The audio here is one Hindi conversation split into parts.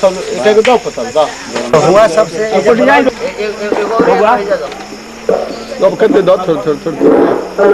सब एक दो पता दा हुआ सबसे एको डिजाइन हुआ अब करते दो थोड़ा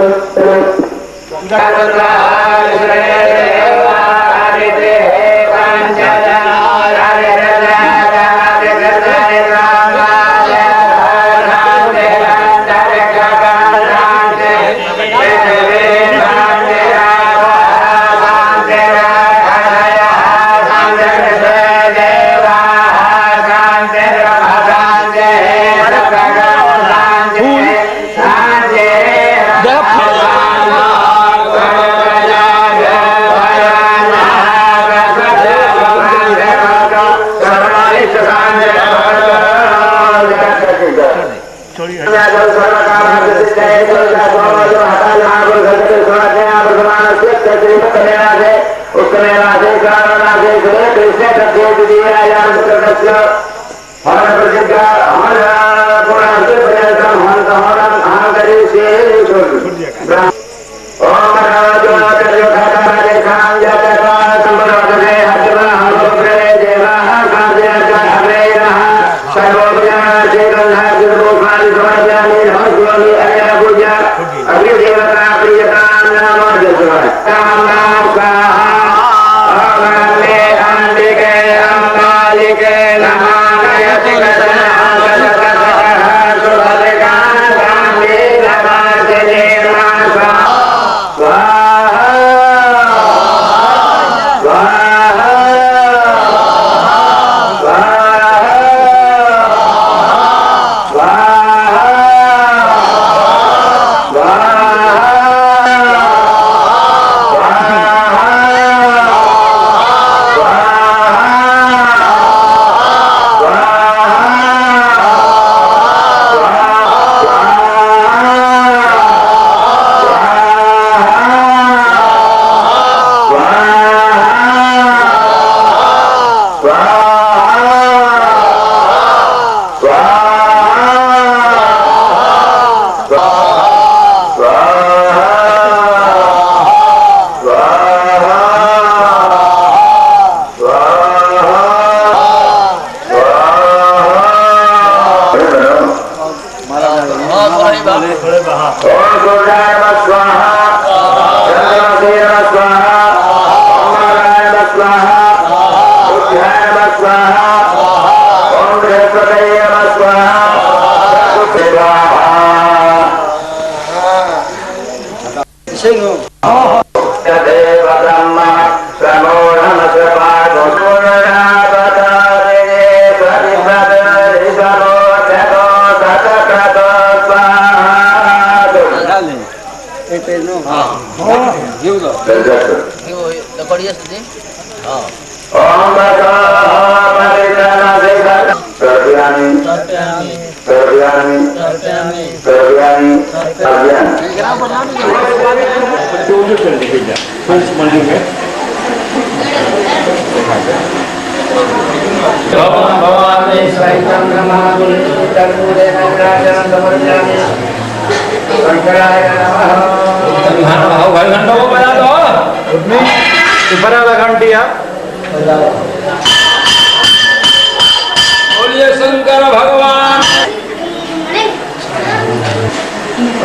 बोलिए शंकर भगवान।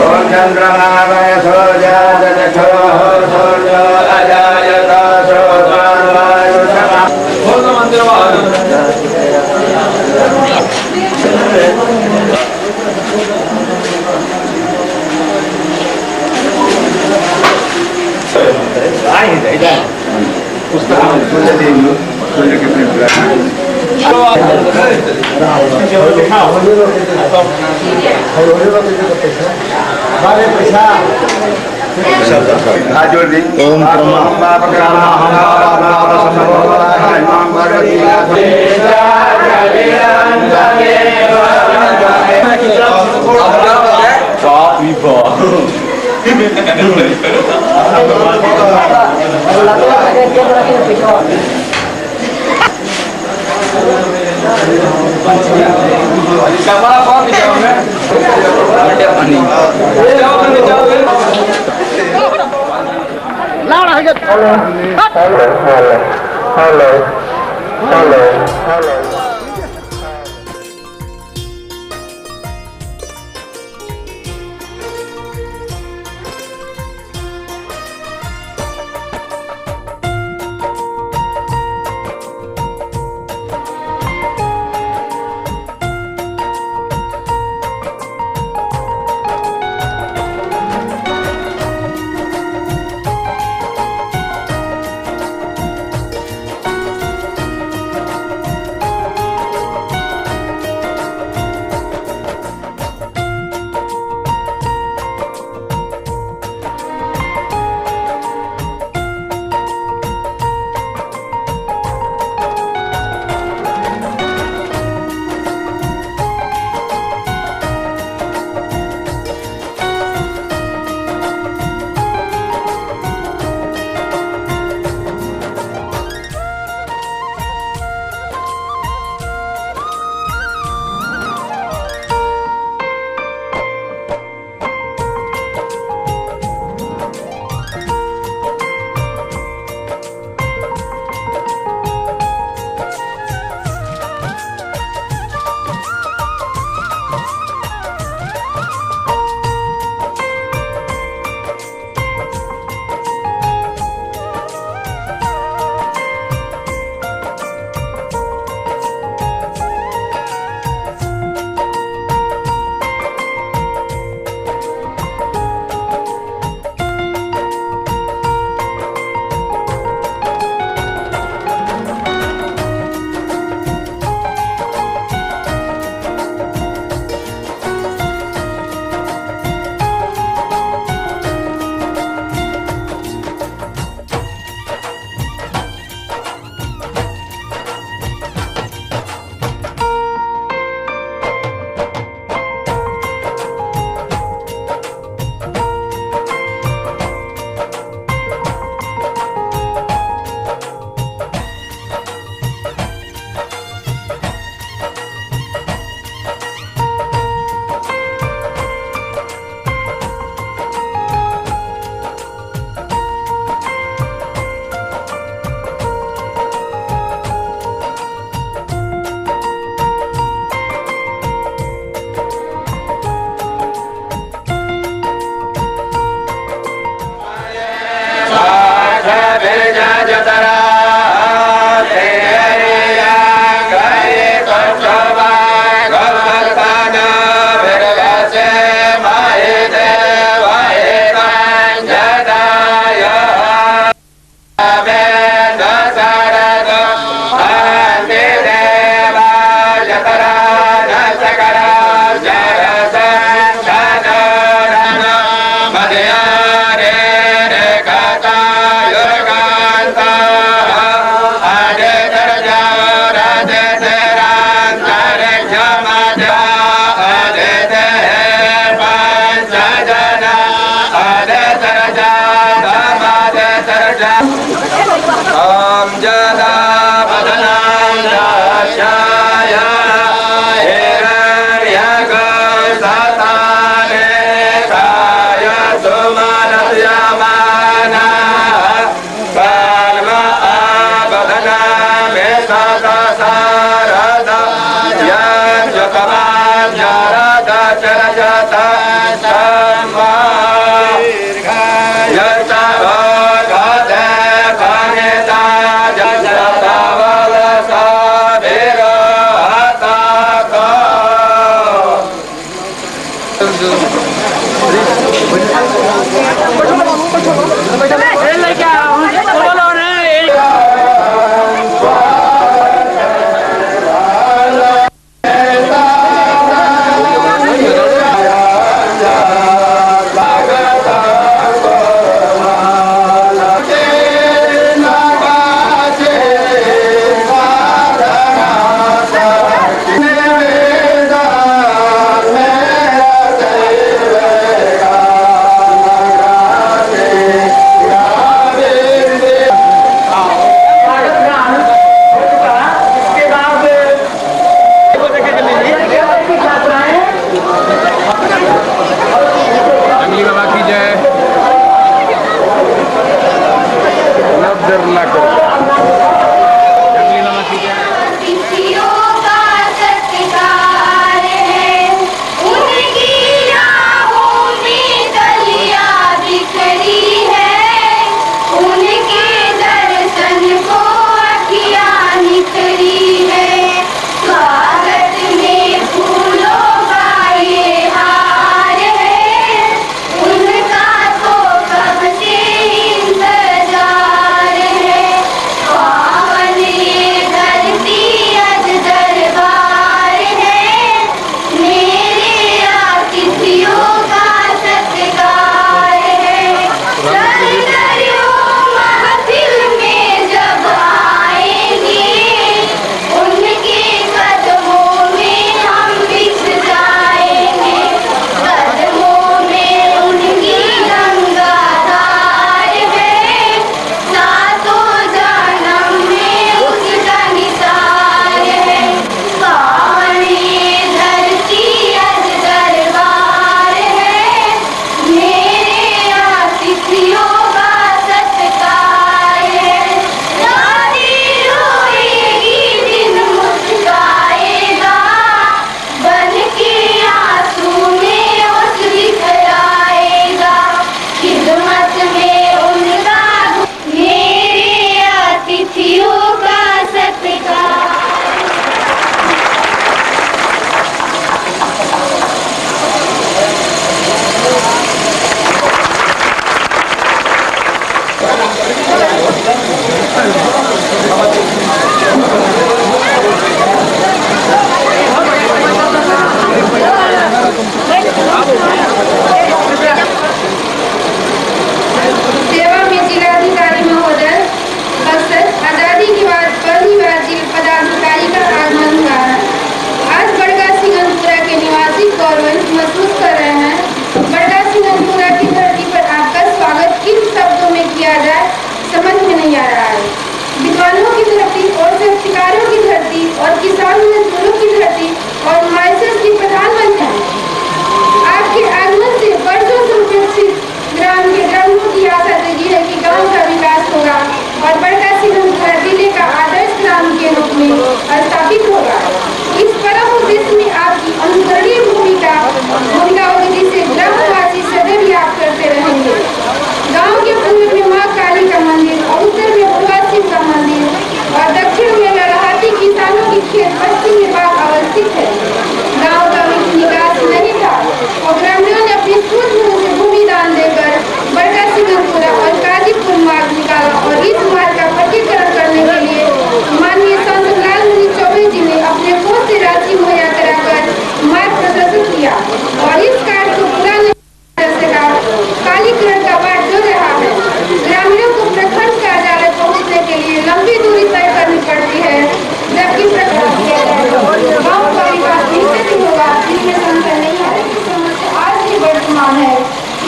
ओम चंद्रमावय सोजात सोजा अजायत सोमावायुषमा बोल मंत्र ओम जदा वदनं दास्याय हिरण्यगर्भसताने काय सुमनस्यमाना कर्म आवदना मे सतसारदा यज्ञकमाञ्जरद चरजत सम्मा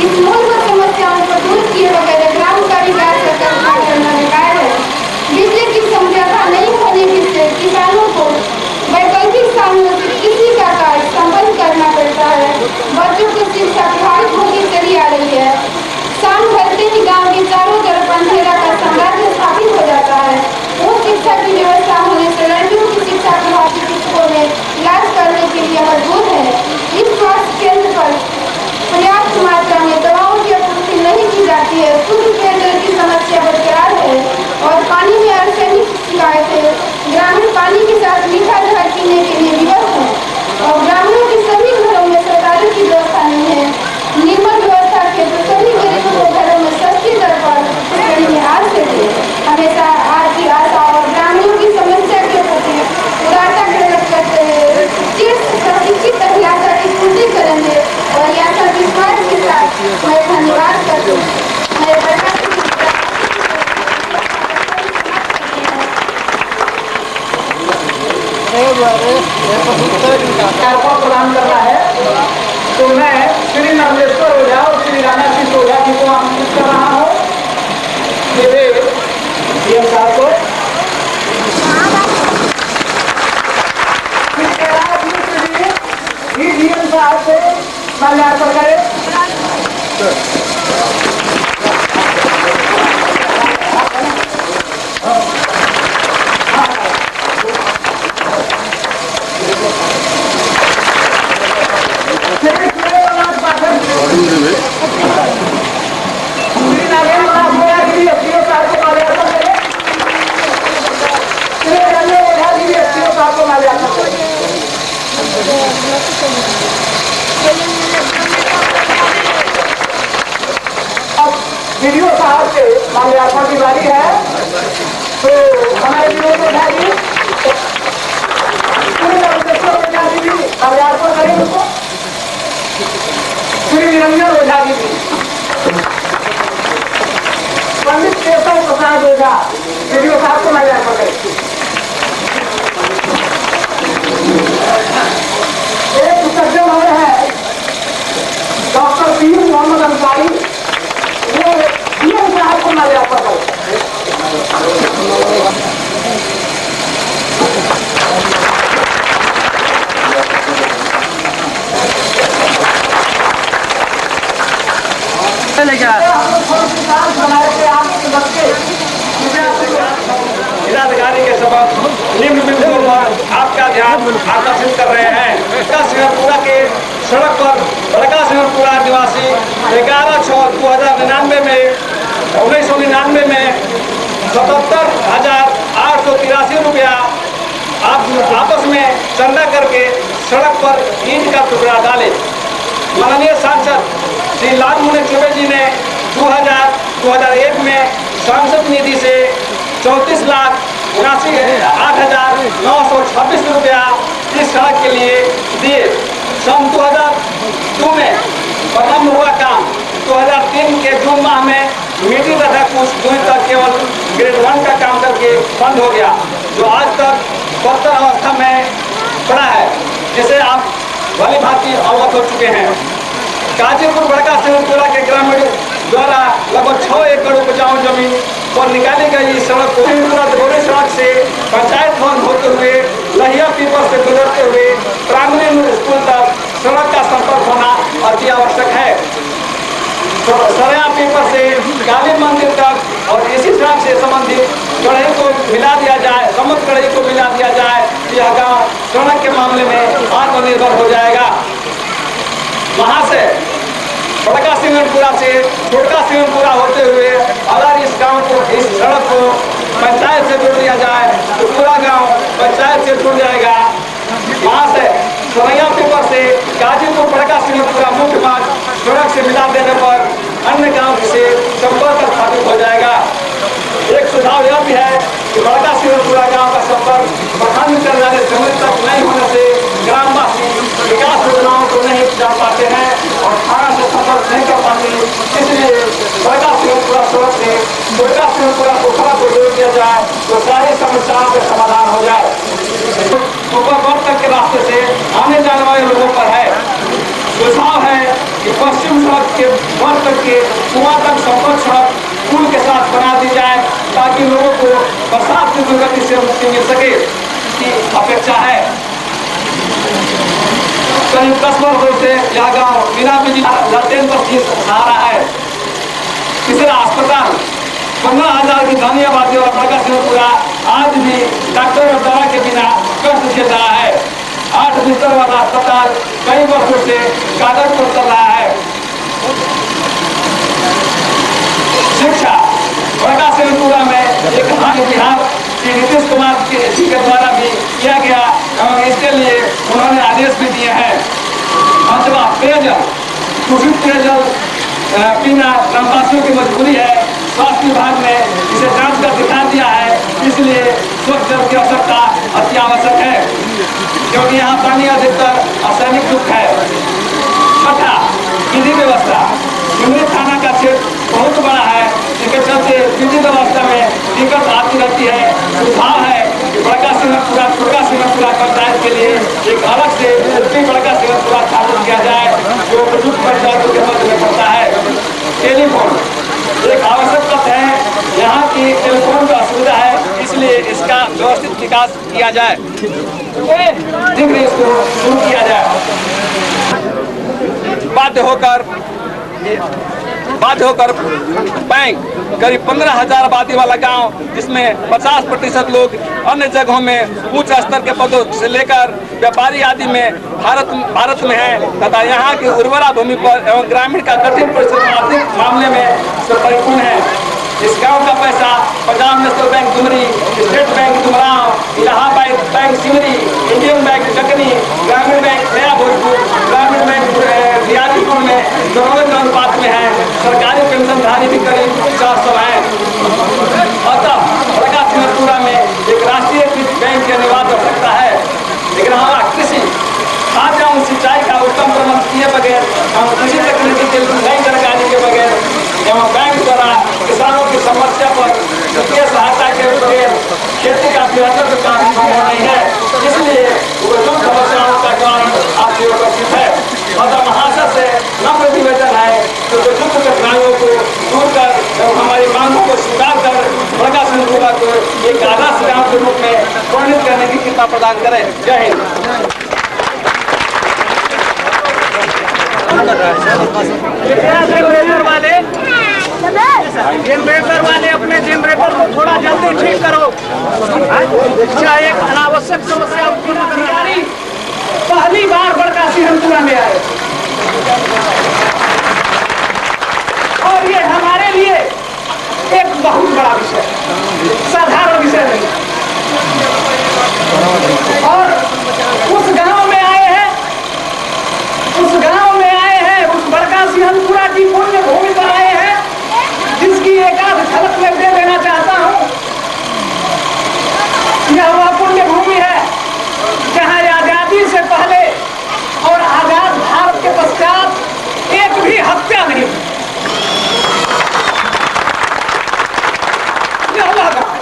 इस मूलभूत समस्याओं को दूर किए बगैर ग्राम का विकास सरकार प्रदान करना है। तो मैं श्री नर्मदेश्वर ओझा और श्री राणा सिंह ओझा जी को आमंत्रित कर रहा हूँ। मेरे डीएम साहब को डीएम साहब से माल्यार्पण करें। वीडियो साहब से माल्यार्पण की बारी है। तो हमारे वीडियो को माल्यार्पण करेंगे उसको श्री निरंजन ओझा जी भी, पंडित केशव प्रसाद ओझा वीडियो साहब को माल्यार्पण करें। एक सज्जन और है डॉक्टर पीर मोहम्मद अंसारी, वो डीएम साहब को माल्यार्पण करें। जिलाधिकारी के सबक निम्न बिंदुओं पर आपका ध्यान आकर्षित कर रहे हैं। सिंहपुरा के सड़क पर बड़का सिंहपुरा निवासी 11/6/2099 में 1999 में 77,883 रुपया आपस में चंदा करके सड़क पर ईंट का टुकड़ा डाले। माननीय सांसद श्री लालमुनि चौबे जी ने 2001 में सांसद निधि से 34,79,926 रुपया इस सड़क के लिए दिए। सन 2002 में प्रारंभ हुआ काम 2003 के जून माह में मीटिंग तथा कुछ दूरी तक केवल ग्रेड 1 का काम करके बंद हो गया, जो आज तक बदतर अवस्था में पड़ा है, जिसे आप भली भांति अवगत हो चुके हैं। गाजीपुर बड़का सिंहपुरा के ग्रामीण द्वारा लगभग 6 एकड़ उपजाऊ जमीन पर निकाली गई सड़क को सिंहपुरा सड़क से पंचायत भवन होते हुए लहिया पीपर से गुजरते हुए प्राइमरी स्कूल तक सड़क का संपर्क होना अति आवश्यक है। सरया पीपर से काली मंदिर तक और इसी सड़क से संबंधित कढ़ाई को मिला दिया जाए, समस्त कढ़ाई को मिला दिया जाए। यह गाँव सड़क के मामले में आत्मनिर्भर हो जाएगा। वहाँ से बड़का सिंहपुरा से छोटा सिंहपुरा होते हुए अगर इस गांव को, इस सड़क को पंचायत से जोड़ दिया जाए तो पूरा गांव पंचायत से जुड़ जाएगा। वहाँ से सरैया पीपर से गाजीपुर बड़का सिंहपुरा मुख्य मार्ग सड़क से मिला देने पर अन्य गांव से संपर्क स्थापित हो जाएगा। एक सुझाव यह भी है कि बड़का सिंहपुरा गांव का संपर्क प्रखंड कार्यालय समिति तक नहीं होने से ग्रामवासी विकास योजनाओं को नहीं जा पाते हैं और थाना से संपर्क नहीं कर पाते। इसलिए बड़का सिंहपुरा सड़क से छोटा सिंहपुरा पोखरा को जोड़ दिया जाए तो सारी समस्याओं का समाधान हो जाए। ऊपर तक के रास्ते से आने जाने वाले लोगों पर है सुझाव है कि पश्चिम सड़क के बढ़ तक के कुआं तक संपर्क सड़क पुल के साथ बना दी जाए ताकि लोगों को बरसात की दुर्गति से मुक्ति मिल सके, इसकी अपेक्षा है। कहीं कस्बा से यह गाँव बिना बिजली लालटेन पर सहारा है। तीसरा अस्पताल 15,000 की धनी आबादी और बड़का सिंहपुरा आज भी डॉक्टर और दवा के बिना कष्ट झेल रहा है। 8 बिस्तर वाला अस्पताल कई वर्षों से कागज पर चल रहा है। शिक्षा बड़का सिंहपुरा में एक बिहार श्री नीतीश कुमार जी के द्वारा भी किया गया और इसके लिए उन्होंने आदेश भी दिए हैं। पांचवा पेयजल, दूषित पेयजल पीना ग्रामवासियों की मजबूरी है। स्वास्थ्य विभाग ने इसे जांच कर दिखा दिया है, इसलिए स्वच्छ जल की आवश्यकता अति आवश्यक है क्योंकि यहाँ पानी अधिकतर आर्सेनिक युक्त है। छठा विधि व्यवस्था, सिमरी थाना का क्षेत्र बहुत बड़ा है, इसके चलते विधि व्यवस्था में दिक्कत आती रहती है। सुझाव है कि बड़का सिंहपुरा छोटा सिंहपुरा पंचायत एक अलग से उतनी बड़का सेवा पूरा स्थापित किया जाए जो प्रयुक्त पंचायतों के मध्य में पड़ता है। टेलीफोन एक आवश्यक तत्व है, यहाँ की टेलीफोन की असुविधा है, इसलिए इसका व्यवस्थित विकास किया जाए, इसको शुरू किया जाए। बाध्य होकर बैंक करीब 15,000 आबादी वाला गांव, जिसमें 50% लोग अन्य जगहों में उच्च स्तर के पदों से लेकर व्यापारी आदि में भारत में है तथा यहाँ की उर्वरा भूमि पर एवं ग्रामीण का कठिन परिश्रम आर्थिक मामले में परिपूर्ण है। इस गांव का पैसा Punjab national bank Dumri, state bank Dumraon, Allahabad bank Simri, Indian bank जखनी, ग्रामीण बैंक नया भोजपुर, ग्रामीण बैंक दियारीपुर में जरूरत के अनुपात में है। सरकारी पेंशनधारी भी करीब 400 है। अतः बड़का सिंहपुरा में एक राष्ट्रीयकृत बैंक की अनिवार्य आवश्यकता है। लेकिन हमारा कृषि खाद्य एवं सिंचाई का उत्तम प्रबंध किए बगैर हम कृषि तकनीकी के नई जानकारी के बगैर एवं बैंक द्वारा किसानों की समस्या पर वित्तीय सहायता के बगैर खेती का बेहतर विकास संभव नहीं है। इसलिए उपयुक्त समस्याओं का ज्ञान आपसे उपस्थित है। अतः महाशय से नम्र निवेदन है कि उपयुक्त कठिनाइयों को दूर कर एवं हमारी मांगों को स्वीकार कर बड़का सिंहपुरा को एक आदर्श गांव के रूप में परिणित करने की कृपा प्रदान करें। जय हिंद। जनरेटर वाले अपने जनरेटर को थोड़ा जल्दी ठीक करो। चाहे एक अनावश्यक समस्या उत्पन्न करने वाली पहली बार बड़का सिंहपुरा में आए और ये हमारे लिए एक बहुत बड़ा विषय, साधारण विषय नहीं। और उस गांव में आए हैं, उस बड़का सिंहपुरा की पुण्य भूमि पर आए हैं, जिसकी एक आध झलक में दे देना चाहता हूं। यह वह पुण्य भूमि है जहां आजादी से पहले और आजाद भारत के पश्चात एक भी हत्या नहीं हुई। यह वह गांव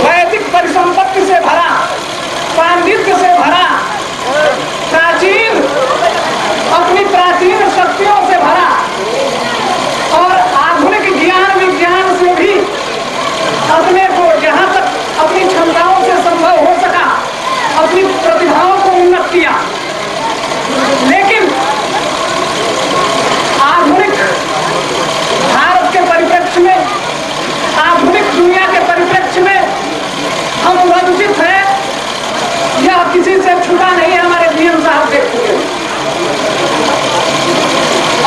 वैदिक परिसंपत्ति से भरा, पांडित्य से भरा, अपनी प्राचीन शक्तियों से भरा और आधुनिक ज्ञान विज्ञान से भी अपने को जहां तक अपनी क्षमताओं से संभव हो सका अपनी प्रतिभाओं को उन्नत किया। लेकिन आधुनिक भारत के परिप्रेक्ष्य में, आधुनिक दुनिया के परिप्रेक्ष्य में हम वंचित हैं। यह किसी से छूटा नहीं है, हमारे डीएम साहब देख चुके।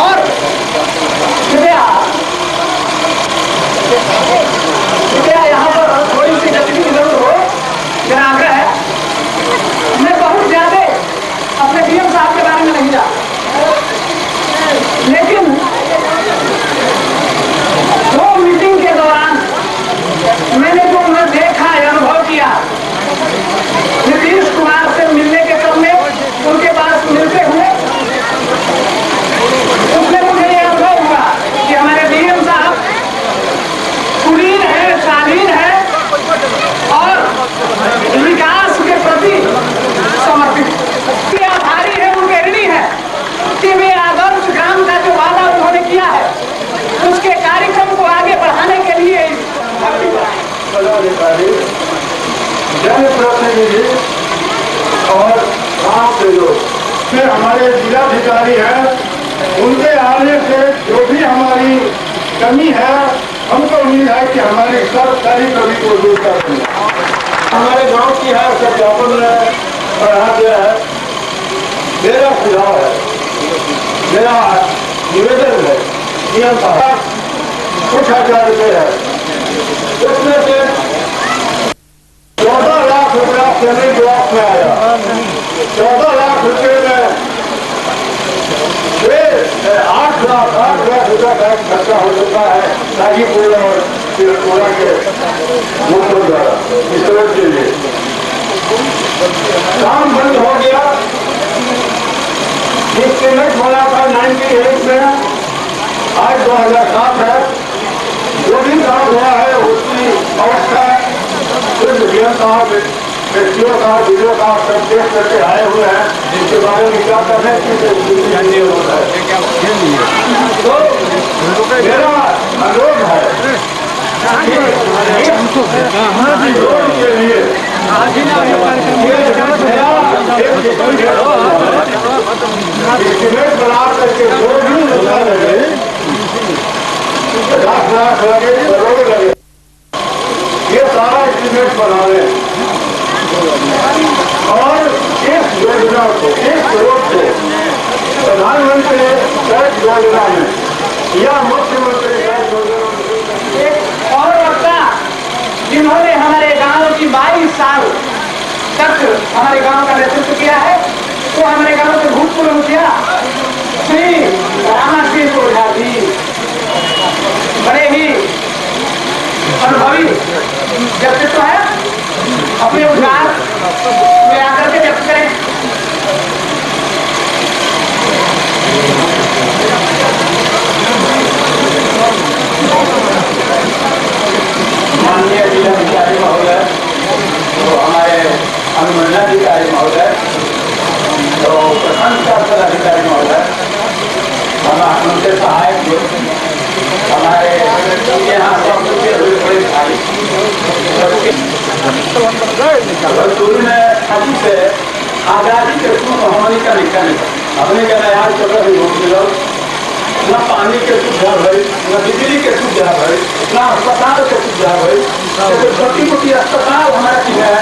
और कृपया यहाँ पर थोड़ी सी गति की जरूरत हो, मेरा आग्रह है। मैं बहुत ज्यादा अपने डीएम साहब के बारे में नहीं जानता, लेकिन वो मीटिंग के दौरान मैंने जो उन्हें देखा, अनुभव किया, नीतीश कुमार से मिलने के क्रम में उनके पास मिलते हुए उसमें मुझे ये अनुभव हुआ कि हमारे डीएम साहब कुलीन है, शालीन है और विकास के प्रति समर्पित, आभारी है, उनके ऋणी है कि वे आदर्श ग्राम का जो वादा उन्होंने किया है उसके कार्यक्रम को आगे बढ़ाने के लिए जनप्रतिनिधि और गांव के लोग, फिर हमारे जिलाधिकारी हैं, उनके आने से जो भी हमारी कमी है हमको उम्मीद है कि हमारी सब सारी कमी को दूर कर देंगे। हमारे गांव की है सत्यापन बढ़ा दिया है। मेरा सुझाव है, मेरा निवेदन है, नियम साहब कुछ हजार रुपये है, उसमें से 14 लाख रुपया सेमी ब्लॉक में आया। 14 लाख रुपये में 8 लाख रुपया का खर्चा हो चुका है गाजीपुर और सिरपुरा के मोटर द्वारा स्टोर के लिए। काम बंद हो गया। पेमेंट बना था 98 में, आज 2007 है। जो भी काम हुआ है उसकी अवस्था सिर्फ डीएम साहब व्यक्तियों का वीडियो का सब देख करके आए हुए हैं, जिसके बारे में क्या करने की होता है। तो मेरा अनुरोध है के लिए एस्टिमेट बना करके जो भी रुपया लगे, 50 लाख लगे, करोड़ लगे, ये सारा एस्टिमेट बना लें और इस योजना को, इस रोड को प्रधानमंत्री सड़क योजना में या मुख्यमंत्री सड़क योजना में एक और वक्ता जिन्होंने हमारे गांव की 22 साल तक हमारे गांव का नेतृत्व किया है, वो हमारे गांव के भूतपूर्व मुखिया श्री रामा सिंह ओझा जी बड़े ही अनुभवी व्यक्तित्व है। अपने उद्गार में आकर के व्यक्त करें। माननीय जिलाधिकारी महोदय, तो हमारे अनुमंडलाधिकारी महोदय, तो प्रखंड शासन अधिकारी महोदय, हमारे उनके सहायक लोग, हमारे यहाँ सब हुए बड़े भाई, शुरू में अभी से आजादी के सुख हमारी का निकल अपने का नया चक्र भी रोक मिलो, न पानी के सुविधा भई, न बिजली के सुविधा भई, न अस्पताल के सुविधा भई। छोटी मोटी अस्पताल हमारे की है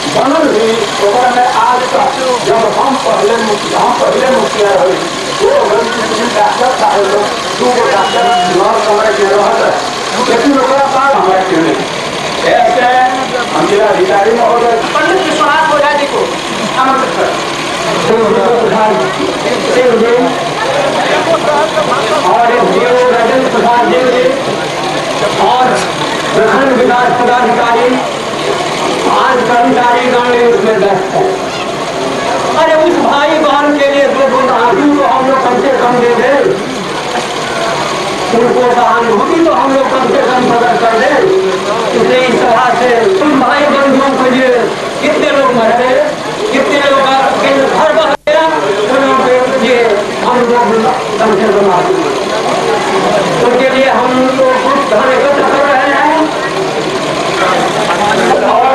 बनल हुई, में आज तक जब हम पहले मुखिया हुई, दो डॉक्टर साहब लोग, 2 डॉक्टर नर्स हमारे के रहते, लेकिन बाद हमारे के नहीं। ऐसे हम जिलाधिकारी महोदय पंडित विश्वनाथ ओझा जी को आमंत्रित करें। और राजेंद्र प्रसाद जी और प्रखंड विकास पदाधिकारी आज कर्मचारी गण उसमें व्यस्त है। अरे उस भाई बहन के लिए 2 बूंद आंसू तो हम लोग कम से कम दे दे, उनको सहानुभूति तो हम लोग कम से कम प्रकट कर दे। इसलिए इस सभा से उन भाई बंधुओं के लिए कितने लोग मर गए, कितने लोग घर बह गया, ये हम लोग कम से कम उनके लिए हम लोग कुछ धन एकत्र कर रहे हैं। और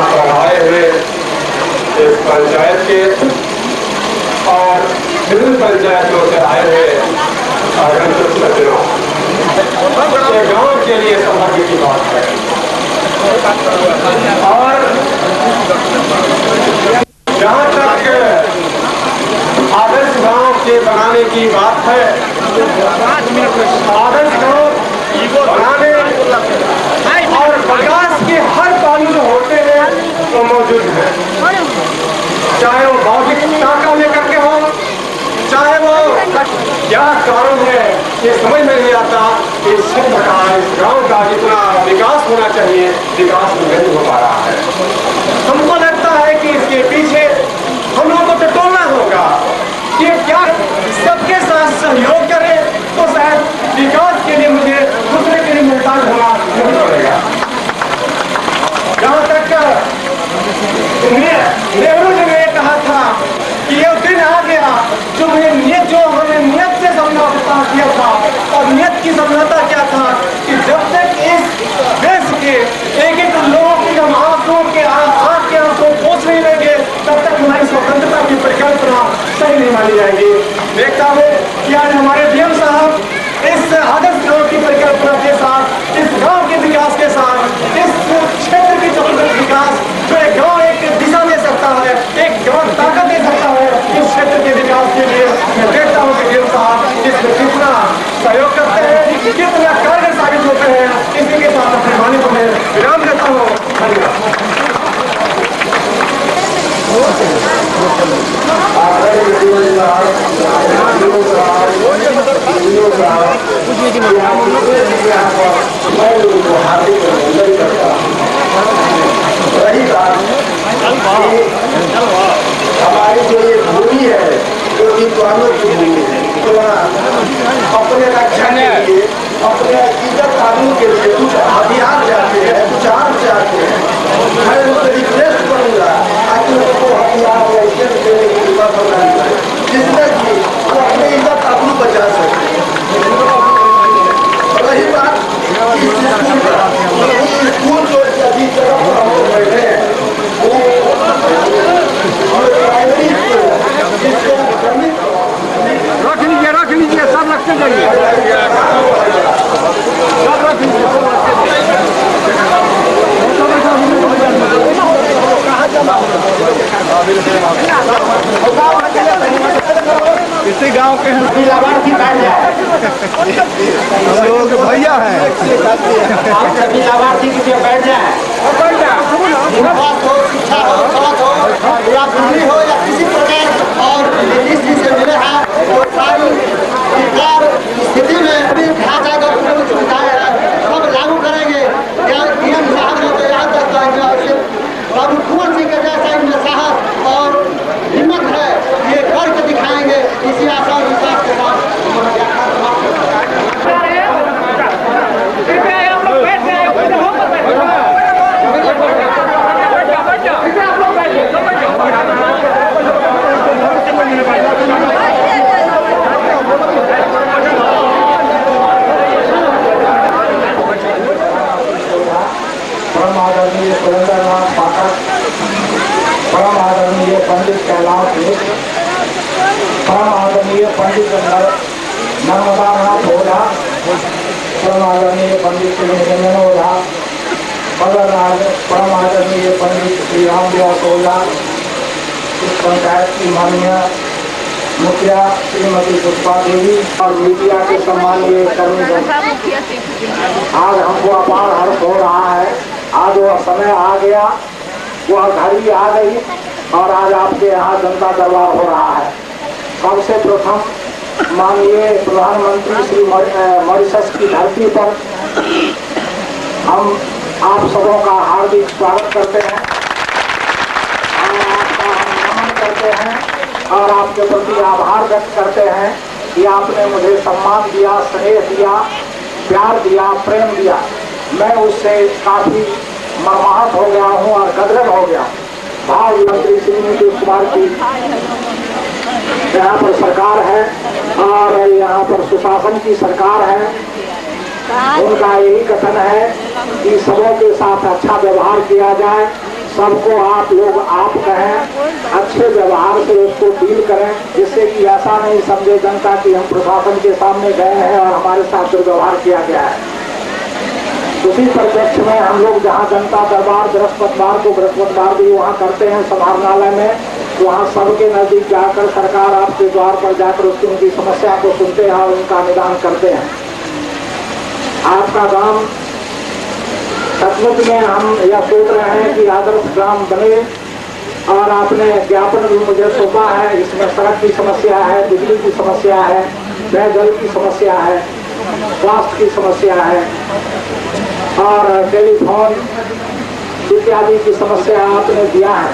पर आए हुए इस पंचायत के और विभिन्न पंचायतों से आए हुए आगंतुक सज्जनों, ये गांव के लिए सौभाग्य की बात है। और जहां तक आदर्श गांव के बनाने की बात है, आदर्श गांव बनाने और विकास के हर पहलू जो होते हैं वो मौजूद है, चाहे वो भौतिकता का लेकर के हो, चाहे वो क्या कारण है ये समझ में नहीं आता। इस क्षेत्र का, इस गांव का जितना विकास होना चाहिए, विकास नहीं हो पा रहा है। हमको लगता है कि इसके पीछे हम लोगों को टटोलना होगा कि क्या सबके साथ सहयोग करें तो शायद विकास के लिए मुझे दूसरे के लिए मुहताज होना नहीं पड़ेगा। जहां तक नेहरू जी ने कहा था कि ये दिन आ गया जो हमें नियत से समझौता किया था, और नियत की समझौता क्या था कि जब तक इस देश के एक एक लोगों की हम आंखों के आंखों पोछ नहीं लेंगे, तब तक हमारी स्वतंत्रता की परिकल्पना सही नहीं मानी जाएगी। देखता हूँ कि आज हमारे डीएम साहब इस आदर्श गांव की परिकल्पना के साथ, इस गांव के विकास के साथ, इस क्षेत्र की समग्र विकास, जो एक गांव एक दिशा दे सकता है, एक गांव ताकत दे सकता है इस क्षेत्र के विकास के लिए। मैं देखता हूँ कि डीएम साहब इसमें कितना सहयोग करते हैं, कितना कारगर साबित होते हैं। इसी के साथ अपने वाणी को मैं विराम देता हूँ। धन्यवाद। हमारी जो ये भूमि है, जो विद्वानों की भूमि है, तो अपने रक्षा के लिए, अपने इज्जत कानून के लिए कुछ अभियान जाते हैं, कुछ आम जाते हैं। मैं उनसे रिक्वेस्ट करूंगा ताकि उनको हथियार या इज्जत देने की हिम्मत होना चाहिए, जिससे कि वो अपनी इज्जत कानून बचा सके। रही बात स्कूल जो अभी तरफ हम लोग बैठे हैं, वो प्राइमरी रख लीजिए सब रखते जाइए, सब रख इसी गांव के लाभार्थी बैठ जाए, भैया है, आप सभी लाभार्थी के बैठ जाए। शिक्षा हो, सड़क हो या बिजली हो या किसी प्रकार और लेडीज से मिले हैं, तो सारी सरकार स्थिति में अभी ढांचागत सुविधाएं हैं सब लागू करेंगे। डीएम साहब ने तो यहाँ तक कहा बाबू कुंवर सिंह के जैसा इनमें साहस और हिम्मत है, ये करके दिखाएंगे। इसी आशा और विश्वास के साथ परम आदरणीय सुरेंद्रनाथ पाठक, परम आदरणीय पंडित कैलाश मिश्र, परम आदरणीय पंडित नर्मदा नाथ ओझा, परम आदरणीय पंडित श्री ओझा, परम आदरणीय पंडित श्री रामव्यास ओझा, इस पंचायत की माननीय मुखिया श्रीमती पुष्पा देवी और मीडिया के सम्मानीय कर्मीगण, आज हमको अपार हर्ष हो रहा है। आज वह समय आ गया, वह घड़ी आ गई और आज आपके यहाँ जनता दरबार हो रहा है। सबसे प्रथम माननीय प्रधानमंत्री श्री मॉरिशस की धरती पर हम आप सबों का हार्दिक स्वागत करते हैं और आपका हम नमन करते हैं और आपके प्रति आभार व्यक्त करते हैं कि आपने मुझे सम्मान दिया, स्नेह दिया, प्यार दिया, प्रेम दिया। मैं उससे काफी मर्माहत हो गया हूँ और गदगद हो गया। भाव मंत्री श्री नीतीश कुमार की यहाँ पर सरकार है और यहाँ पर सुशासन की सरकार है। उनका यही कथन है कि सबों के साथ अच्छा व्यवहार किया जाए, सबको आप लोग आप कहें, अच्छे व्यवहार से उसको डील करें, जिससे कि ऐसा नहीं समझे जनता कि हम प्रशासन के सामने गए हैं और हमारे साथ दुर्व्यवहार किया गया है। उसी परिप्रेक्ष्य में हम लोग जहाँ जनता दरबार बृहस्पतिवार भी वहाँ करते हैं समाहरणालय में, वहाँ सबके नजदीक जाकर सरकार आपके द्वार पर जाकर उसकी उनकी समस्या को सुनते हैं और उनका निदान करते हैं। आपका गांव सचमुच में हम यह सोच रहे हैं कि आदर्श ग्राम बने, और आपने ज्ञापन भी मुझे सौंपा है। इसमें सड़क की समस्या है, बिजली की समस्या है, पेयजल की समस्या है, स्वास्थ्य की समस्या है और टेलीफोन इत्यादि की समस्या आपने दिया है।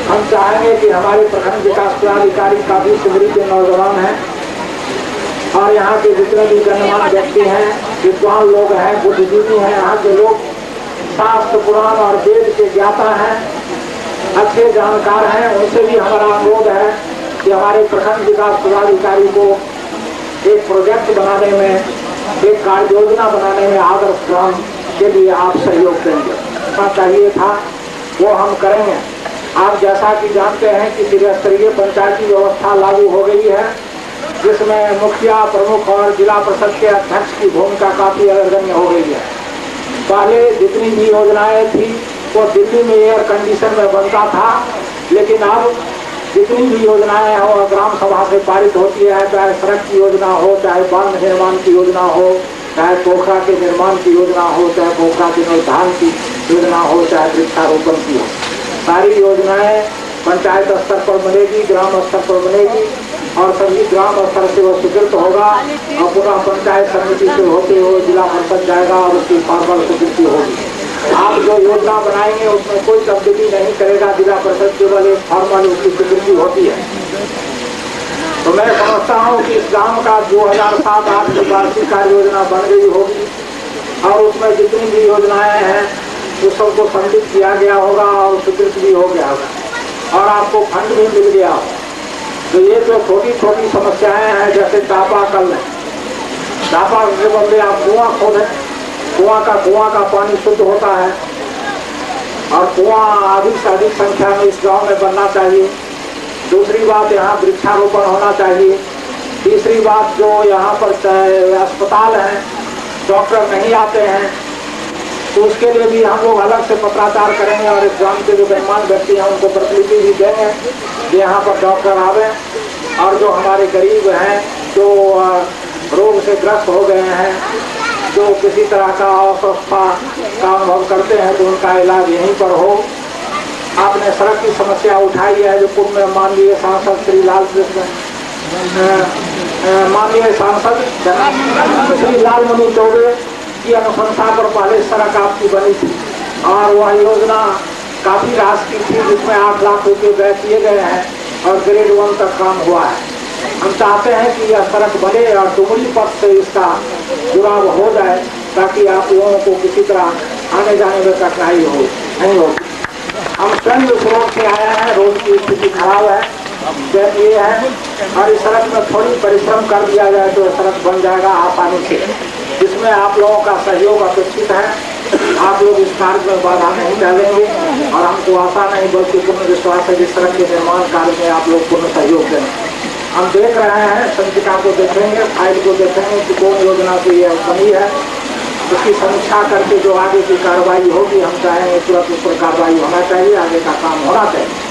हम चाहेंगे कि हमारे प्रखंड विकास पदाधिकारी काफी सुधरी के नौजवान हैं और यहाँ के जितने भी गणमान्य व्यक्ति हैं, विद्वान लोग हैं, बुद्धिजीवी हैं, यहाँ के लोग शास्त्र पुराण और वेद के ज्ञाता हैं, अच्छे जानकार हैं, उनसे भी हमारा अनुरोध है कि हमारे प्रखंड विकास पदाधिकारी को एक प्रोजेक्ट बनाने में, एक कार्य योजना बनाने में आदर्श ग्राम के लिए आप सहयोग देंगे। चाहिए था वो हम करेंगे। आप जैसा कि जानते हैं कि त्रिस्तरीय पंचायती व्यवस्था लागू हो गई है, जिसमें मुखिया प्रमुख और जिला परिषद के अध्यक्ष की भूमिका काफी अग्रगण्य हो गई है। पहले जितनी भी योजनाएं थी वो दिल्ली में एयर कंडीशन में बनता था, लेकिन अब जितनी भी योजनाएं हो ग्राम सभा से पारित होती है, चाहे सड़क की योजना हो, चाहे बांध निर्माण की योजना हो, चाहे पोखरा के निर्माण की योजना हो, चाहे पोखरा के निर्धारण की योजना हो, चाहे वृक्षारोपण की हो, सारी योजनाएं पंचायत स्तर पर बनेगी, ग्राम स्तर पर बनेगी और सभी ग्राम स्तर से वो स्वीकृत होगा और पूरा पंचायत समिति से होते हुए जिला परिषद जाएगा और उसकी फॉर्मल स्वीकृति होगी। आप जो योजना बनाएंगे उसमें कोई तब्दीली नहीं करेगा जिला परिषद, केवल एक फॉर्मल उसकी स्वीकृति होती है। तो मैं समझता हूँ कि इस गांव का 2007-8 की वार्षिक कार्य योजना बन गई होगी और उसमें जितनी भी योजनाएं हैं उस सबको सम्मिलित किया गया होगा और स्वीकृत भी हो गया होगा और आपको फंड भी मिल गया होगा। तो ये जो छोटी छोटी समस्याएं हैं, जैसे चापाकल है, चापाकल के बदले आप कुआं खोदें, कुआं का पानी शुद्ध होता है और कुआं अधिक से अधिक संख्या में इस गांव में बनना चाहिए। दूसरी बात, यहाँ वृक्षारोपण होना चाहिए। तीसरी बात, जो यहाँ पर अस्पताल हैं, डॉक्टर नहीं आते हैं, तो उसके लिए भी हम लोग अलग से पत्राचार करेंगे और इस ग्राम के जो गणमान्य व्यक्ति हैं उनको प्रतिलिपि भी देंगे कि यहाँ पर डॉक्टर आवे और जो हमारे गरीब हैं, जो रोग से ग्रस्त हो गए हैं, जो किसी तरह का अस्वस्थता का अनुभव करते हैं, तो उनका इलाज यहीं पर हो। आपने सड़क की समस्या उठाई है, जो कुंभ में माननीय सांसद श्री लालमणि चौबे की अनुशंसा पर पहले सड़क आपकी बनी थी और वह योजना काफी राशि की थी, जिसमें 8 लाख रुपए व्यय किए गए हैं और ग्रेड 1 तक काम हुआ है। हम चाहते हैं कि यह सड़क बने और डुमरी पथ से इसका जुड़ाव हो जाए, ताकि आप लोगों को किसी तरह आने जाने में कठिनाई नहीं हो। हम स्वयं इस रोड से आए हैं, रोड की स्थिति खराब है, ये है और इस सड़क में थोड़ी परिश्रम कर दिया जाए तो सड़क बन जाएगा आसानी से। इसमें आप लोगों का सहयोग अपेक्षित है। आप लोग इस कार्य में बाधा नहीं डालेंगे और हमको आशा नहीं बल्कि पूर्ण विश्वास है कि सड़क के निर्माण कार्य में आप लोग पूर्ण सहयोग देंगे। हम देख रहे हैं, संचिका को देखेंगे, फाइल को देखेंगे कि कौन योजना से ये बनी है, उसकी समीक्षा करके जो आगे की कार्रवाई होगी हम चाहेंगे तुरंत उस पर कार्रवाई होना चाहिए, आगे का काम होना चाहिए।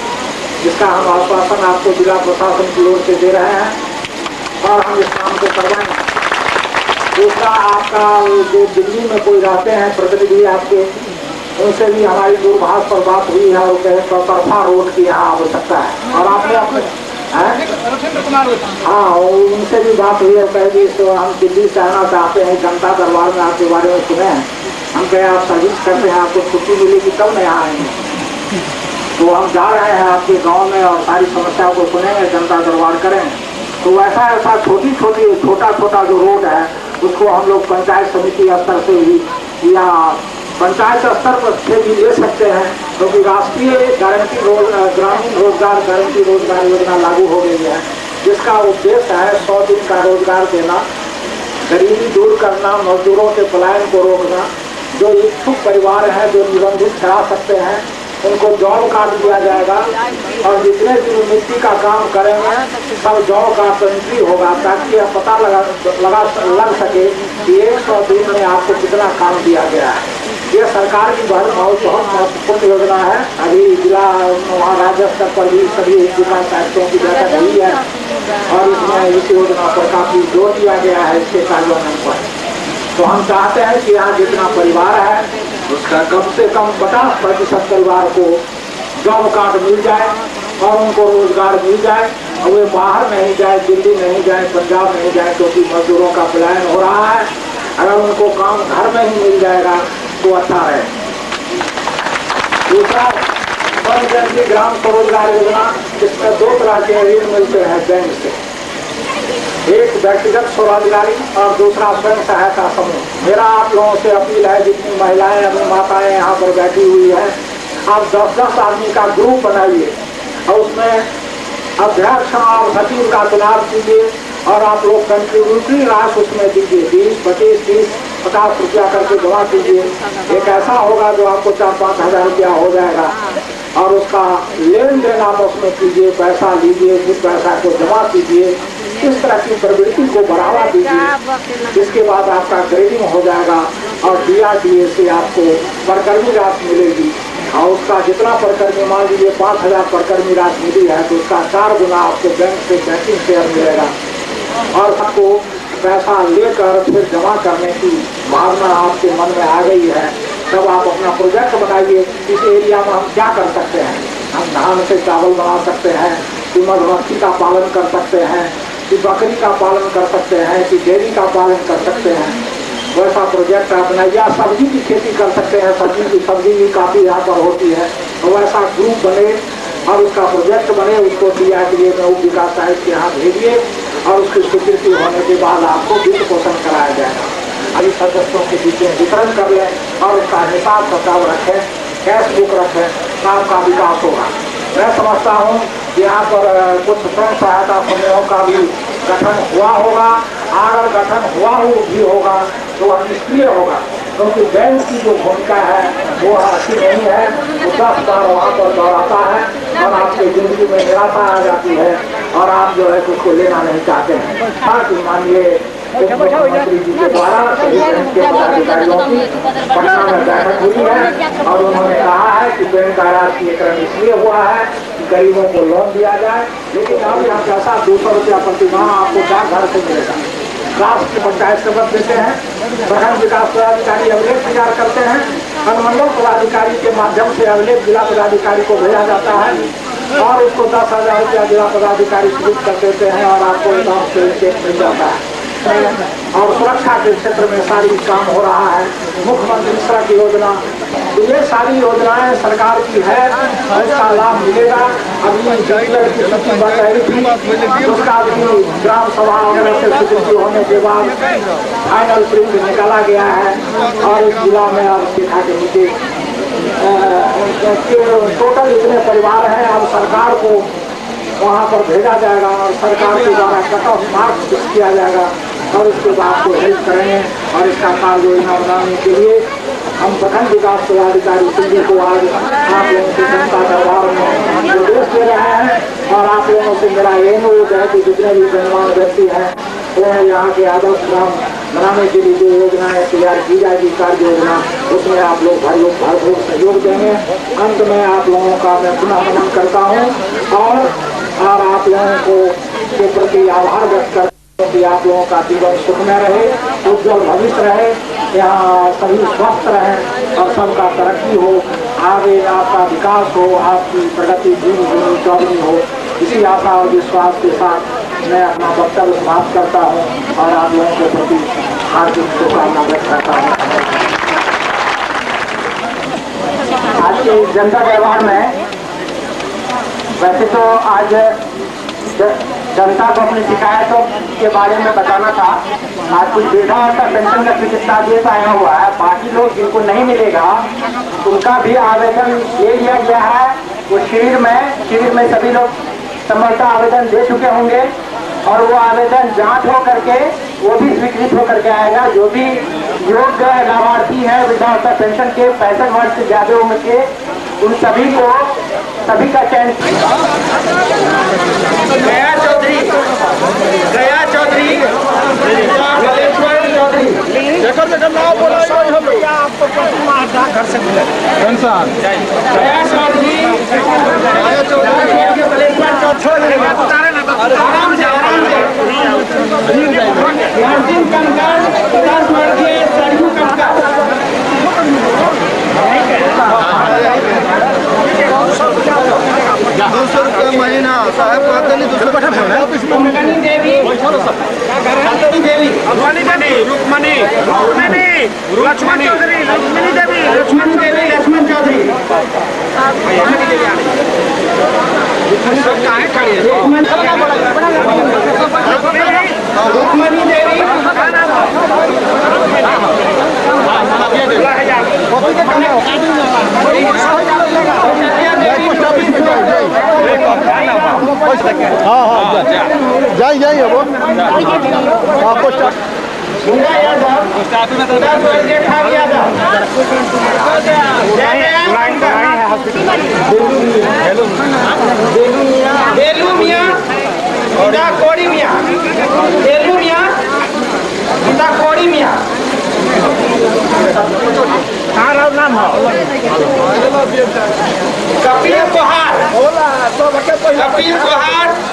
जिसका हम आश्वासन आपको जिला प्रशासन की ओर से दे रहे हैं और हम इस काम को करवाएंगे। दूसरा, आपका जो दिल्ली में कोई रहते हैं प्रतिनिधि आपके, उनसे भी हमारी दूरभाष पर बात हुई है और कहे चौतरफा रोड की यहाँ आवश्यकता है और आपने अपने हाँ उनसे भी बात हुई है, कहे तो हम दिल्ली से आना चाहते हैं, जनता दरबार में आपके बारे में सुने हैं। हम कहे आप सर्विस करते हैं, आपको छुट्टी मिलेगी तब नहीं आएंगे। तो हम जा रहे हैं आपके गांव में और सारी समस्याओं को सुनेंगे, जनता दरबार करेंगे। तो ऐसा छोटा जो रोड है उसको हम लोग पंचायत समिति स्तर से ही या पंचायत स्तर पर से भी ले सकते हैं, क्योंकि राष्ट्रीय गारंटी ग्रामीण रोजगार गारंटी रोजगार योजना लागू हो गई है, जिसका उद्देश्य है 100 दिन का रोजगार देना, गरीबी दूर करना, मजदूरों के पलायन को रोकना। जो इच्छुक परिवार हैं जो निबंधित करा सकते हैं उनको जॉब कार्ड दिया जाएगा और जितने भी मिट्टी का काम करेंगे सब जॉब कार्ड पर एंट्री होगा, ताकि आप पता लग सके कि 100 दिन में आपको कितना काम दिया गया है। ये सरकार की बहुत महत्वपूर्ण योजना है। अभी जिला वहाँ राज्य स्तर पर भी सभी विकास आयुक्तों की बैठक हुई है और इसमें इस योजना पर काफी जोर दिया गया है इसके कार्यान्वयन पर। तो हम चाहते हैं कि यहाँ जितना परिवार है उसका कम से कम 50% परिवार को जॉब कार्ड मिल जाए और उनको रोजगार मिल जाए और वे बाहर नहीं जाए, दिल्ली नहीं जाए, पंजाब नहीं जाए, क्योंकि मजदूरों का पलायन हो रहा है। अगर उनको काम घर में ही मिल जाएगा तो अच्छा है। दूसरा पंचायती ग्राम स्वरोजगार योजना, इसमें 2 तरह के ऋण मिलते हैं बैंक से, एक व्यक्तिगत स्वरोजगारी और दूसरा स्वयं सहायता समूह। मेरा आप लोगों से अपील है, जितनी महिलाएं अभी माताएं यहाँ पर बैठी हुई है, आप 10-10 आदमी का ग्रुप बनाइए और उसमें अध्यक्ष और सचिव का चुनाव कीजिए और आप लोग कंट्रीब्यूटरी राशि उसमें दीजिए, 20, 25, 30, 50 रुपया करके जमा कीजिए। एक ऐसा होगा जो आपको 4-5 हजार रुपया हो जाएगा और उसका लेन देन आप उसमें कीजिए, पैसा लीजिए, फिर पैसा को जमा कीजिए। इस तरह की प्रवृत्ति को बढ़ावा दीजिए। इसके बाद आपका ग्रेडिंग हो जाएगा और DRDA से आपको परकर्मी राशि मिलेगी और उसका जितना परकर्मी, मान लीजिए 5000 परकर्मी राशि मिली है तो उसका 4 गुना आपको बैंक से बैंकिंग शेयर मिलेगा और आपको पैसा लेकर फिर जमा करने की भावना आपके मन में आ गई है। तब आप अपना प्रोजेक्ट बनाइए, इस एरिया में हम क्या कर सकते हैं। हम धान से चावल बना सकते हैं, कि मधुमक्खी का पालन कर सकते हैं, कि बकरी का पालन कर सकते हैं, कि डेयरी का पालन कर सकते हैं। वैसा प्रोजेक्ट आप बनाइए। या सब्जी की खेती कर सकते हैं, सब्जी भी काफ़ी यहाँ पर होती है। तो वैसा ग्रुप बने और उसका प्रोजेक्ट बने, उसको DRDA में उप विकास आयुक्त के यहाँ भेजिए और उसकी स्वीकृति होने के बाद आपको वित्त पोषण कराया जाएगा। अभी सदस्यों के बीच में वितरण कर लें और उसका हिसाब किताब रखें, कैश बुक रखें, काम का विकास होगा। मैं समझता हूँ यहाँ पर कुछ स्वयं सहायता समूहों का भी गठन हुआ होगा। अगर गठन हुआ भी होगा तो वह निष्क्रिय होगा, क्योंकि बैंक की जो भूमिका है वो अच्छी नहीं है। वो 10 बार वहाँ पर दौड़ाता है और आपकी जिंदगी में निराशा आ जाती है और आप जो है उसको लेना नहीं चाहते हैं। ताकि मानिए मुख्यमंत्री जी के द्वारा पदाधिकारियों की पटना में बैठक हुई है और उन्होंने कहा है कि बैंक का राष्ट्रीयकरण इसलिए हुआ है कि गरीबों को लोन दिया जाए, लेकिन अब यहाँ पैसा 200 रुपया प्रतिमाह आपको डाकघर से मिलेगा। राष्ट्र पंचायत से बच देते हैं, प्रखंड विकास पदाधिकारी अभिलेख तैयार करते हैं, अनुमंडल पदाधिकारी के माध्यम से अभिलेख जिला पदाधिकारी को भेजा जाता है और उसको 10,000 रुपया जिला पदाधिकारी स्वीकृत कर देते हैं और आपको अकाउंट से चेक मिल जाता है। और सुरक्षा के क्षेत्र में सारी काम हो रहा है। मुख्यमंत्री सड़क योजना, तो ये सारी योजनाएं सरकार की है और इसका लाभ मिलेगा। अभी की सूची बताई थी, उसका भी ग्राम सभा वगैरह से स्वीकृति होने के बाद फाइनल प्रिंट निकाला गया है और इस जिला में अब देखा के नीचे टोटल इतने परिवार हैं। अब सरकार को वहाँ पर भेजा जाएगा और सरकार के द्वारा कट ऑफ मार्क्स फिक्स किया जाएगा और उसके बाद को हेल्प करेंगे और इसका कार्य योजना बनाने के लिए हम प्रखंड विकास पदाधिकारी सिंधी को आज आप लोगों से जनता दरबार में निर्देश दे रहे हैं और आप लोगों से मेरा यही अनुरोध है कि जितने भी गणमान्य व्यक्ति हैं वो यहाँ के आदर्श ग्राम बनाने के लिए जो योजनाएं तैयार की जाएगी, कार्य योजना, उसमें आप लोग भरपूर सहयोग देंगे। अंत में आप लोगों का मैं पुनः नमन करता हूँ और आप लोगों को के प्रति आभार व्यक्त करता हूँ कि आप लोगों का जीवन सुखमय रहे, उज्जवल भविष्य रहे, यहाँ सभी स्वस्थ रहें और सबका तरक्की हो, आगे आपका विकास हो, आपकी प्रगति धीमी चौड़ी हो। इसी आशा और विश्वास के साथ मैं अपना वक्तव्य समाप्त करता हूँ और आप लोगों के प्रति हार्दिक शुभकामना व्यक्त करता हूँ। आज के जनता दरबार में वैसे तो आज जनता को अपनी शिकायतों के बारे में बताना था। आज कुछ वृद्धावस्था पेंशन का स्वीकृतादेश आया हुआ है, बाकी लोग जिनको नहीं मिलेगा उनका भी आवेदन ले लिया गया है। वो शिविर में सभी लोग संभवतः आवेदन दे चुके होंगे और वो आवेदन जांच हो करके वो भी स्वीकृत हो करके आएगा। जो भी योग्य लाभार्थी है वृद्धावस्था पेंशन के 65 वर्ष से ज्यादा उम्र के उन सभी को सभी का चयन गया चौधरी बलेश्वर चौधरी गया चौधरी बलेश्वर चौधरी आराम से मार्जिन कनकर 50 वर्गीय सरयू कनकर ₹200 महीना साहब कहते नहीं रुक्मणी देवी लक्ष्मण चौधरी रुक्मणी देवी जाइए वो मुंगा यादव बेलू मियाँ सीधा कोड़ी मियाँ बेलू मियाँ सीधा कोड़ी मियाँ नाम हो कपिल कोहार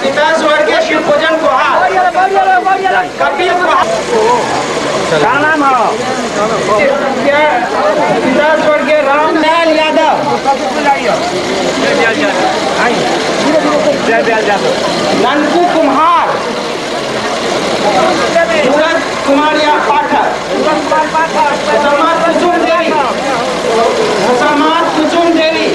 पिता स्वर्गीय शिवभोजन कोहार कपिल कोहार क्या नाम हो पिता स्वर्गीय रामलाल यादव नंदू कुम्हार सूरज कुमारिया पाठक मुसम्माद कुसुम देवी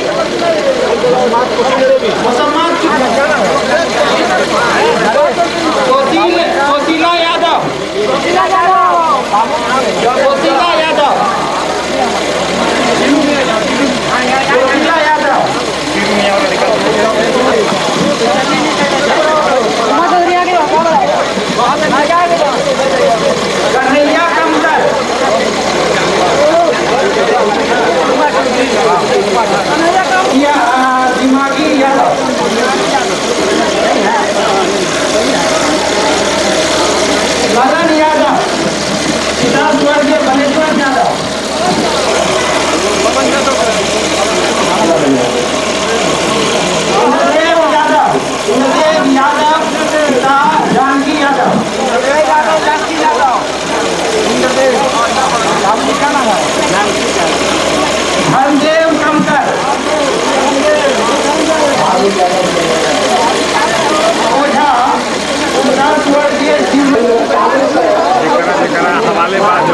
कोसिला यादव कन्हैया कमतर दिमागी यादव मदन यादव पिता स्वर्गीय बलेश्वर यादव इंद्रदेव यादव पिता जानकी यादव धनदेव कमकर ओझा स्वर्गीय हवाले बात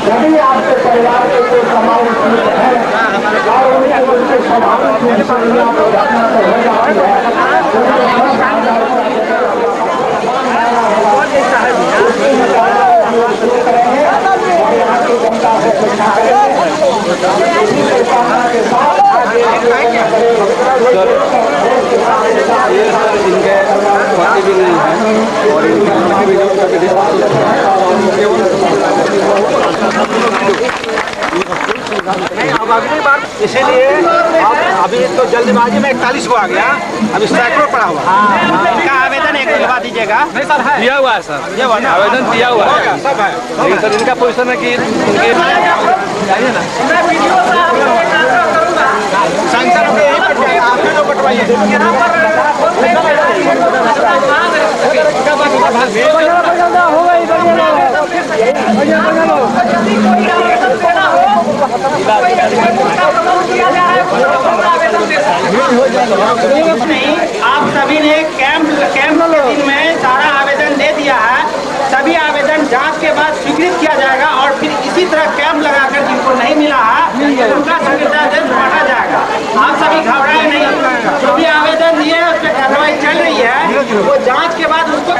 यदि आपके परिवार के कोई समान है और उनके स्वाभाविक रूप से आपको घटना तो हो जाती है जनता से चर्चा करेंगे के साथ इनके पति भी नहीं है और इनके भी जो अब अगली बार इसीलिए आप अभी तो जल्दबाजी में 41 को आ गया, अभी सैकड़ों पड़ा हुआ। इनका आवेदन एक दिलवा दीजिएगा। नहीं सर है, दिया हुआ है सर, दिया हुआ ना, आवेदन दिया हुआ है सब है। लेकिन सर इनका पोजीशन है कि इनके जाइए ना सांसद होंगे यहीं पर जाए, आप भी लोग कटवाइए। नहीं, आप सभी ने कैंप के दिन में सारा आवेदन दे दिया है। सभी आवेदन जांच के बाद स्वीकृत किया जाएगा और फिर इसी तरह कैंप लगाकर जिनको नहीं मिला है उनका संविदा बांटा जाएगा। आप सभी घबराए नहीं, जो भी आवेदन दिए उस पर कार्रवाई चल रही है, वो जांच के बाद उसको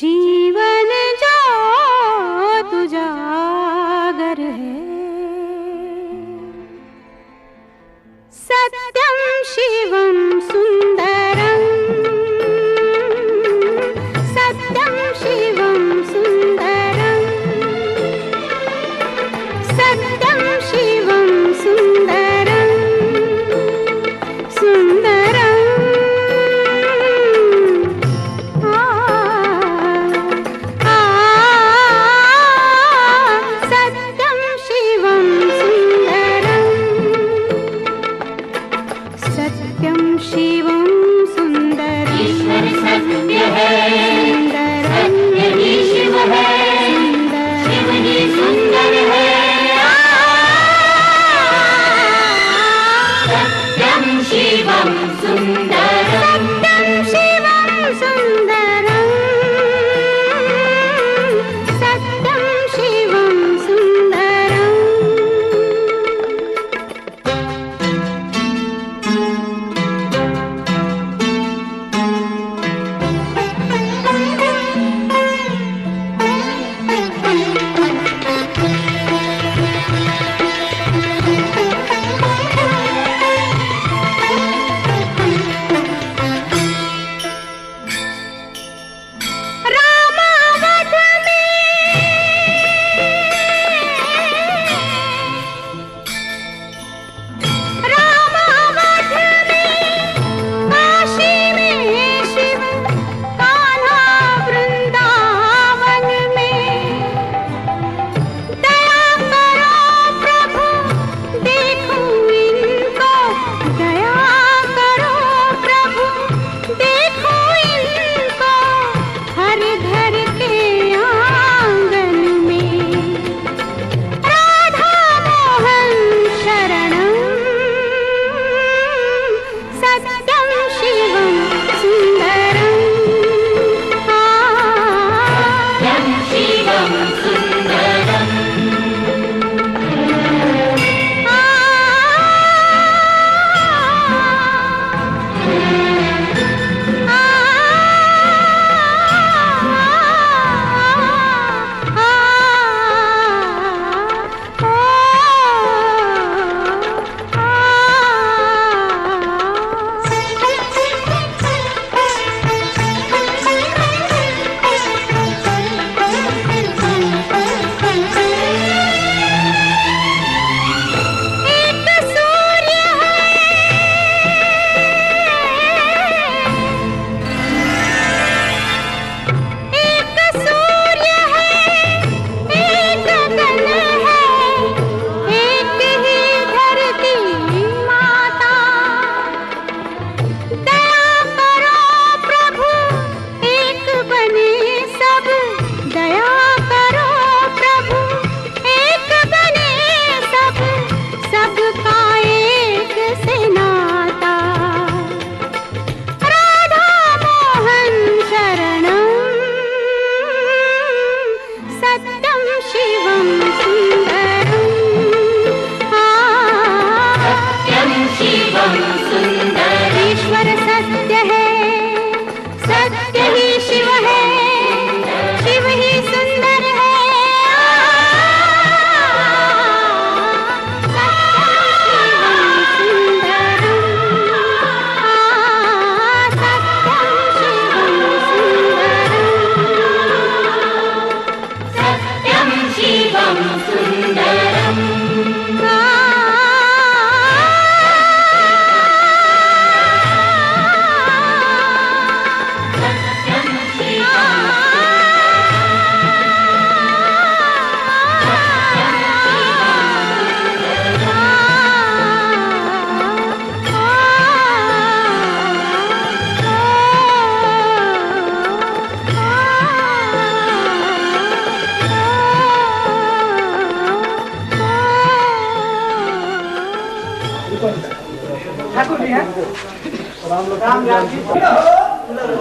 जीवन जो तुजागर है, सत्यम शिवम सुंदरम, सत्यम शिवम सुंदरम, सत्यम शिवम सुंदरम, सुंदरम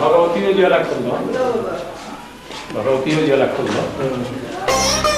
भगवती जी अलग खोल दो, भगवती जी अलग खोल दो।